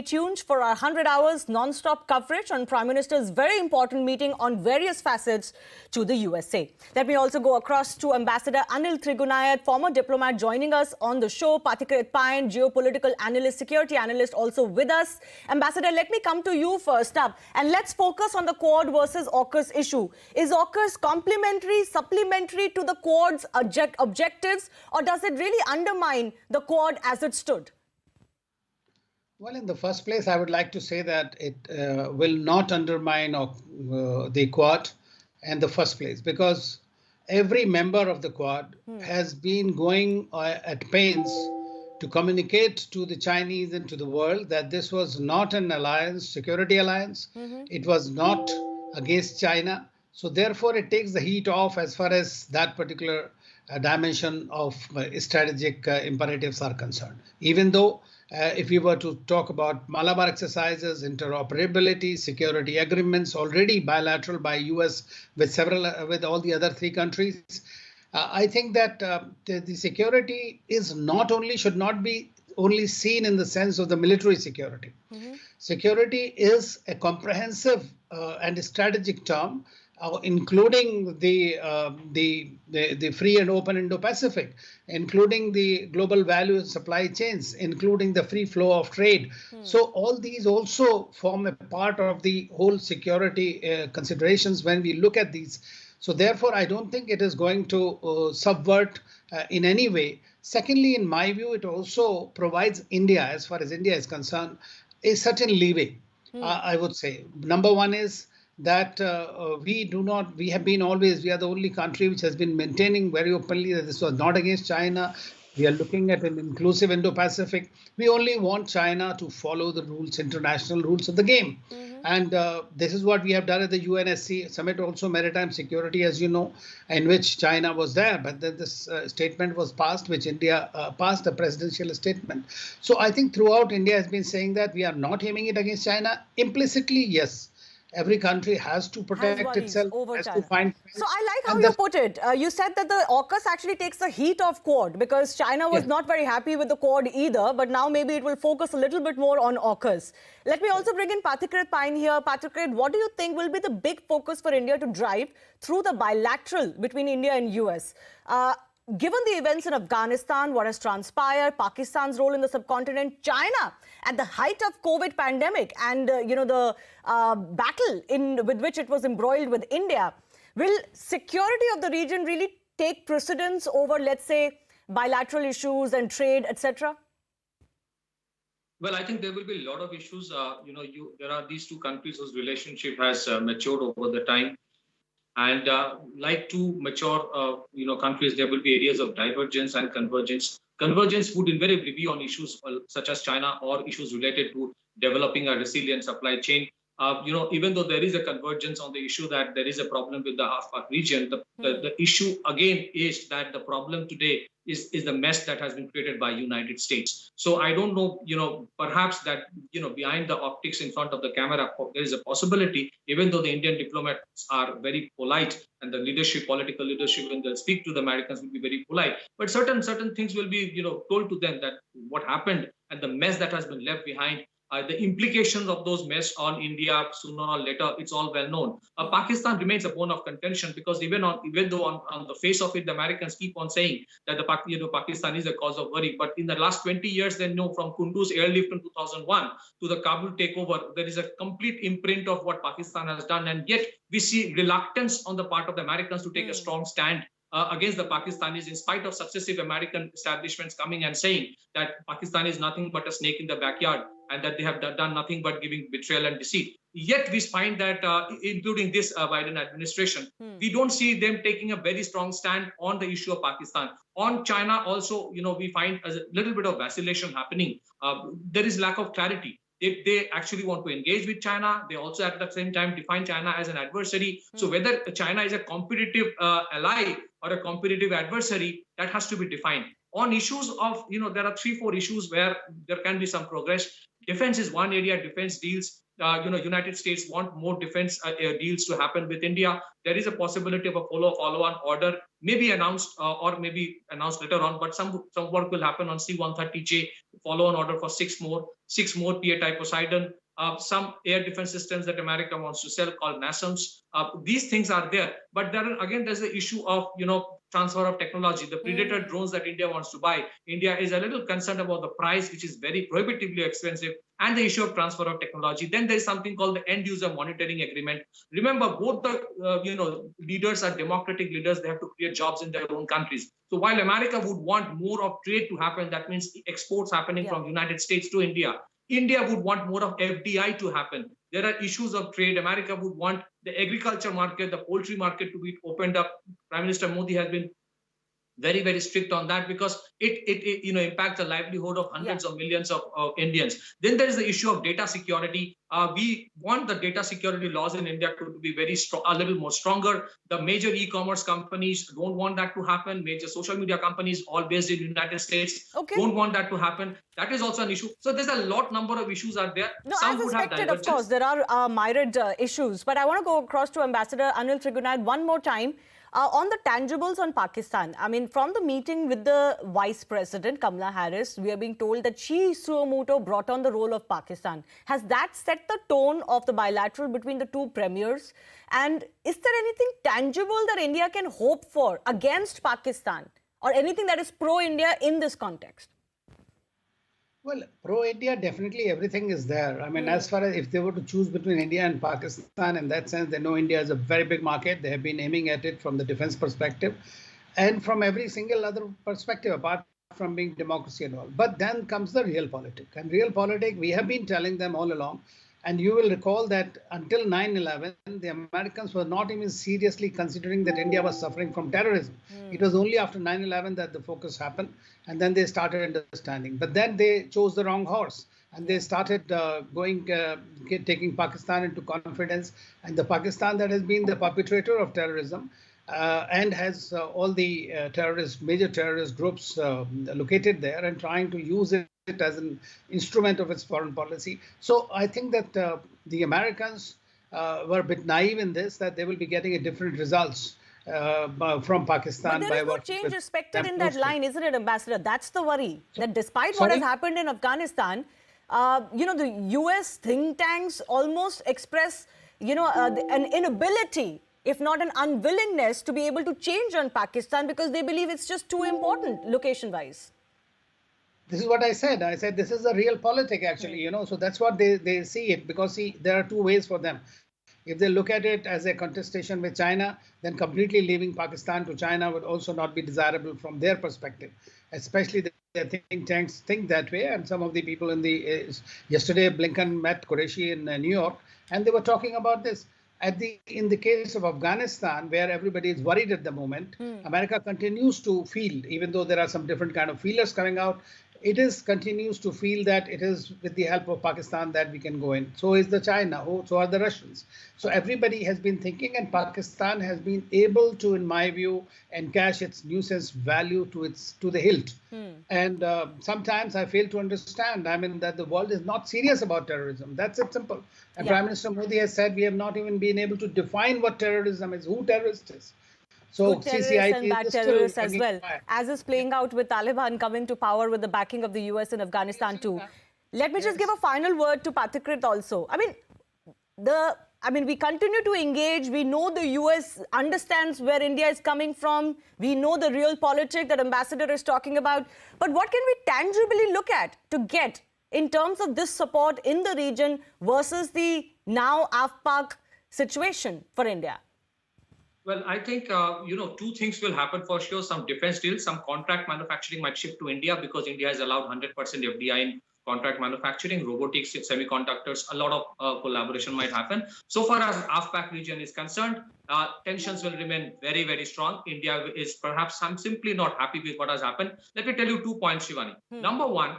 tuned for our 100 hours non-stop coverage on Prime Minister's very important meeting on various facets to the USA. Let me also go across to Ambassador Anil Trigunayat, former diplomat, joining us on the show. Pathikarat Pine, geopolitical analyst, security analyst, also with us. Ambassador, let me come to you first up, and let's focus on the Quad versus AUKUS issue. Is AUKUS complementary, supplementary to the Quad's objectives, or does it really undermine the Quad as it stood? Well, in the first place, I would like to say that it will not undermine the Quad in the first place, because every member of the Quad has been going at pains to communicate to the Chinese and to the world that this was not an alliance, security alliance. It was not against China. So therefore, it takes the heat off as far as that particular dimension of strategic imperatives are concerned. Even though if we were to talk about Malabar exercises, interoperability, security agreements already bilateral by US with all the other three countries, I think that the security should not be only seen in the sense of the military security. Security is a comprehensive and strategic term, including the free and open Indo-Pacific, including the global value supply chains, including the free flow of trade. So all these also form a part of the whole security considerations when we look at these. So therefore, I don't think it is going to subvert in any way. Secondly, in my view, it also provides India, as far as India is concerned, a certain leeway, I would say. Number one is that we are the only country which has been maintaining very openly that this was not against China. We are looking at an inclusive Indo-Pacific. We only want China to follow the rules, international rules of the game. And this is what we have done at the UNSC summit, also maritime security, as you know, in which China was there. But then this statement was passed, which India passed, a presidential statement. So I think throughout India has been saying that we are not aiming it against China. Implicitly, yes. Every country has to protect itself, has to find. So I like how you put it. You said that the AUKUS actually takes the heat off Quad, because China was not very happy with the Quad either, but now maybe it will focus a little bit more on AUKUS. Let me also bring in Pathikarat Pine here. Pathikarat, what do you think will be the big focus for India to drive through the bilateral between India and US? Given the events in Afghanistan, what has transpired, Pakistan's role in the subcontinent, China at the height of COVID pandemic, and the battle with which it was embroiled with India, will security of the region really take precedence over, let's say, bilateral issues and trade, etc.? Well, I think there will be a lot of issues. There are these two countries whose relationship has matured over the time. And like two mature, countries, there will be areas of divergence and convergence. Convergence would invariably be on issues such as China or issues related to developing a resilient supply chain. Even though there is a convergence on the issue that there is a problem with the Afghan region, the issue again is that the problem today is the mess that has been created by United States. So I don't know, perhaps that, behind the optics in front of the camera, there is a possibility, even though the Indian diplomats are very polite and the political leadership, when they'll speak to the Americans, will be very polite. But certain things will be, told to them that what happened and the mess that has been left behind, the implications of those mess on India sooner or later, it's all well known. Pakistan remains a bone of contention, because even though on the face of it, the Americans keep on saying that Pakistan is a cause of worry. But in the last 20 years, they know, from Kunduz airlift in 2001 to the Kabul takeover, there is a complete imprint of what Pakistan has done. And yet we see reluctance on the part of the Americans to take a strong stand against the Pakistanis, in spite of successive American establishments coming and saying that Pakistan is nothing but a snake in the backyard, and that they have done nothing but giving betrayal and deceit. Yet we find that, including this Biden administration, we don't see them taking a very strong stand on the issue of Pakistan. On China also, we find a little bit of vacillation happening. There is lack of clarity. If they actually want to engage with China, they also at the same time define China as an adversary. So whether China is a competitive ally or a competitive adversary, that has to be defined. On issues of, there are 3-4 issues where there can be some progress. Defense is one area, defense deals. United States want more defense deals to happen with India, there is a possibility of a follow-on order, maybe announced or maybe announced later on. But some work will happen on C-130J, follow-on order for six more PA-type Poseidon. Some air defense systems that America wants to sell called NASAMS. These things are there, but there's the issue of transfer of technology. The Predator drones that India wants to buy, India is a little concerned about the price, which is very prohibitively expensive, and the issue of transfer of technology. Then there is something called the end user monitoring agreement. Remember, both the leaders are democratic leaders. They have to create jobs in their own countries. So while America would want more of trade to happen, that means exports happening from United States to India. India would want more of FDI to happen. There are issues of trade. America would want the agriculture market, the poultry market to be opened up. Prime Minister Modi has been very, very strict on that because it impacts the livelihood of hundreds of millions of Indians. Then there is the issue of data security. We want the data security laws in India to be very strong, a little more stronger. The major e-commerce companies don't want that to happen. Major social media companies, all based in the United States, don't want that to happen. That is also an issue. So there's a number of issues are there. No, Some as would have expected, of course, there are myriad issues. But I want to go across to Ambassador Anil Trigunath one more time. On the tangibles on Pakistan, I mean, from the meeting with the Vice President, Kamala Harris, we are being told that she, suo motu, brought on the role of Pakistan. Has that set the tone of the bilateral between the two premiers? And is there anything tangible that India can hope for against Pakistan or anything that is pro-India in this context? Well, pro-India, definitely everything is there. I mean, as far as if they were to choose between India and Pakistan, in that sense, they know India is a very big market. They have been aiming at it from the defense perspective and from every single other perspective, apart from being democracy and all. But then comes the realpolitik. And realpolitik, we have been telling them all along. And you will recall that until 9/11, the Americans were not even seriously considering that India was suffering from terrorism. It was only after 9/11 that the focus happened. And then they started understanding. But then they chose the wrong horse. And they started taking Pakistan into confidence. And the Pakistan that has been the perpetrator of terrorism and has all the major terrorist groups located there and trying to use it as an instrument of its foreign policy. So I think that the Americans were a bit naive in this, that they will be getting a different results from Pakistan. But there is no change expected in that line, isn't it, Ambassador? That's the worry, that despite what has happened in Afghanistan, the US think tanks almost express, an inability, if not an unwillingness, to be able to change on Pakistan because they believe it's just too important location-wise. This is what I said. I said this is a realpolitik, actually, So that's what they see it, because there are two ways for them. If they look at it as a contestation with China, then completely leaving Pakistan to China would also not be desirable from their perspective. Especially the think tanks think that way. And some of the people yesterday, Blinken met Qureshi in New York, and they were talking about this. In the case of Afghanistan, where everybody is worried at the moment, America continues to feel, even though there are some different kind of feelers coming out, continues to feel that it is with the help of Pakistan that we can go in. So is the China, so are the Russians. So everybody has been thinking, and Pakistan has been able to, in my view, encash its nuisance value to the hilt. And sometimes I fail to understand, that the world is not serious about terrorism. That's it, simple. And Prime Minister Modi has said we have not even been able to define what terrorism is, who terrorist is. So good terrorists and bad terrorists as well, as is playing out with Taliban coming to power with the backing of the US in Afghanistan too. Let me just give a final word to Pathikrit also. We continue to engage. We know the US understands where India is coming from. We know the realpolitik that Ambassador is talking about. But what can we tangibly look at to get in terms of this support in the region versus the now AFPAK situation for India? Well, I think, two things will happen for sure. Some defense deals, some contract manufacturing might shift to India because India has allowed 100% FDI in contract manufacturing, robotics, semiconductors. A lot of collaboration might happen. So far as AFPAK region is concerned, tensions will remain very, very strong. India is perhaps simply not happy with what has happened. Let me tell you 2 points, Shivani. Number one,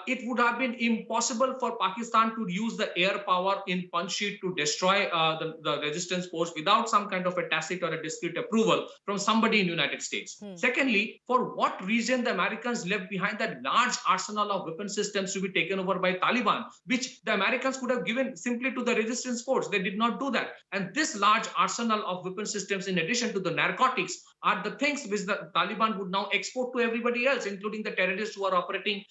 it would have been impossible for Pakistan to use the air power in Panjshir to destroy the resistance force without some kind of a tacit or a discreet approval from somebody in the United States. Secondly, for what reason the Americans left behind that large arsenal of weapon systems to be taken over by Taliban, which the Americans could have given simply to the resistance force. They did not do that. And this large arsenal of weapon systems, in addition to the narcotics, are the things which the Taliban would now export to everybody else, including the terrorists who are operating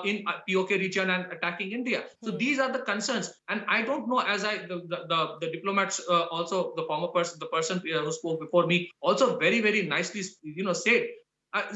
in POK region and attacking India. So these are the concerns. And I don't know, as the diplomats, also the former person, the person who spoke before me, also very, very nicely, said,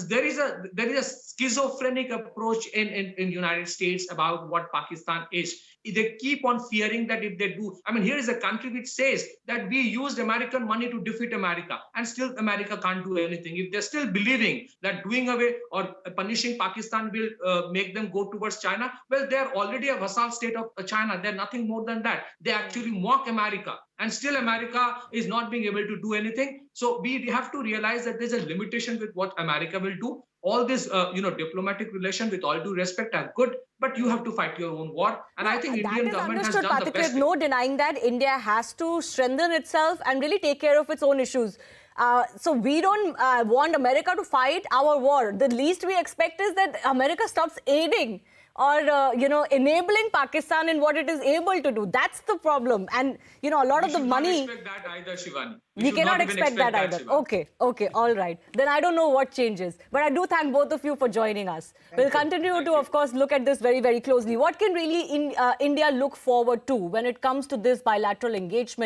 there is a schizophrenic approach in United States about what Pakistan is. They keep on fearing that if they do, I mean, here is a country which says that we used American money to defeat America, and still America can't do anything. If they're still believing that doing away or punishing Pakistan will make them go towards China, well, they're already a vassal state of China. They're nothing more than that. They actually mock America, and still America is not being able to do anything. So we have to realize that there's a limitation with what America will do. All this, diplomatic relation, with all due respect, are good, but you have to fight your own war. And I think Indian government has done the best. No denying that India has to strengthen itself and really take care of its own issues. So we don't want America to fight our war. The least we expect is that America stops aiding or enabling Pakistan in what it is able to do. That's the problem. And a lot of the money. We cannot expect that either, Shivani. We cannot expect that either. Okay, all right. Then I don't know what changes. But I do thank both of you for joining us. We'll continue to, of course, look at this very, very closely. What can really India look forward to when it comes to this bilateral engagement?